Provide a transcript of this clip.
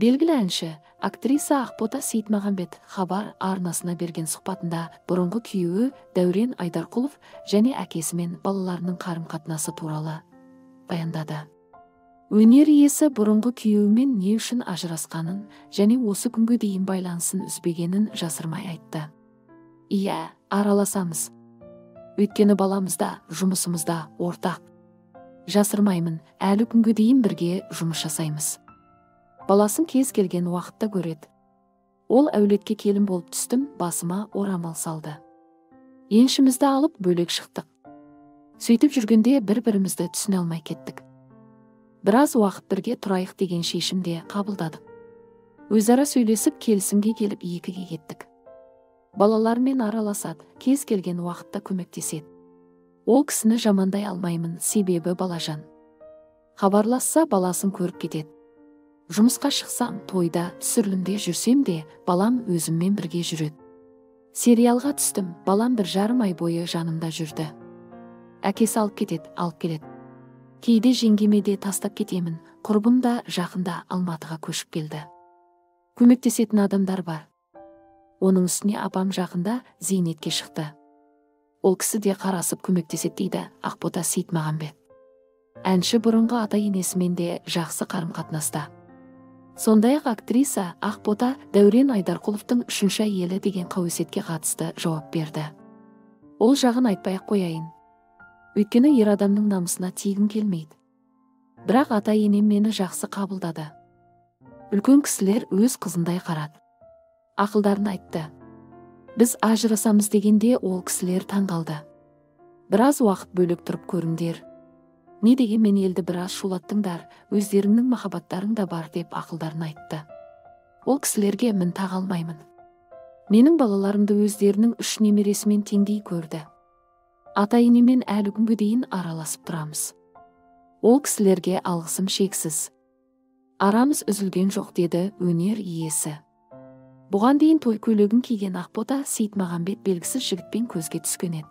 Белгілі әнші, актриса Ақбота Сейітмағамбет хабар арнасына берген сұхбатында бұрынғы күйеуі Дәурен Айдарқұлов және әкесімен балаларының қарым-қатынасы туралы баяндады. Өнер иесі бұрынғы күйеуімен не үшін ажырасқанын және осы күнге дейін байланысын үзбегенін жасырмай айтты. Иә, араласамыз. Өйткені баламызда, жұмысымызда ортақ. Жасырмаймын, әлі күнге дейін бірге жұмыс жасаймыз. Баласын кез келген уақытта көреді. Ол әулетке келін болып түстім, басыма орамал салды. Еншімізді алып бөлек шықтық. Сөйтіп жүргенде бір-бірімізді түсіне алмай кеттік. Біраз уақыт бірге тұрайық деген шешімде қабылдадық. Өзара сөйлесіп келісімге келіп екіге кеттік. Балалармен араласады, кез келген уақытта көмектеседі. Ол кісіні жамандай алмаймын, себебі балажан. Хабарласса баласын көріп кетеді. Жұмысқа шықсам, тойда, түсірілімде жүрсем де, балам өзіммен бірге жүреді. Сериалға түстім, балам 1,5 ай бойы жанымда жүрді. Әкесі алып кетеді, алып келеді. Кейде жеңгеме де тастап кетемін, құрбым да жақында Алматыға көшіп келді. Көмектесетін адамдар бар. Оның үстіне апам жақында зейнетке шықты. Ол кісі де қарасып көмектеседі дейді Ақбота Сейітмағамбет. Әнші бұрынғы ата-енесімен де жақсы қарым-қатынаста. Сондай-ақ актриса Ақбота Дәурен Айдарқұловтың 3-ші әйелі деген қауесетке қатысты жауап берді. Ол жағын айтпай-ақ қояйын. Өйткені ер адамның намысына тигім келмейді. Бірақ ата-енем мені жақсы қабылдады. Үлкен кісілер өз қызындай қарады. Ақылдарын айтты. Біз ажырасамыз дегенде ол кісілер таңғалды. Біраз уақыт бөлек тұрып көріңдер. Не деген мен елді біраз шулаттыңдар, өздеріңнің махаббаттарың да бар деп ақылдарын айтты. Ол кісілерге мін таға алмаймын. Менің балаларымды өздерінің 3 немересімен теңдей көрді. Ата-енемен әлі күнге дейін араласып тұрамыз. Ол кісілерге алғысым шексіз. Арамыз үзілген жоқ деді өнер иесі. Бұған дейін той көйлегін киген Ақбота Сейітмағамбет белгісіз жігітпен көзге түскен еді.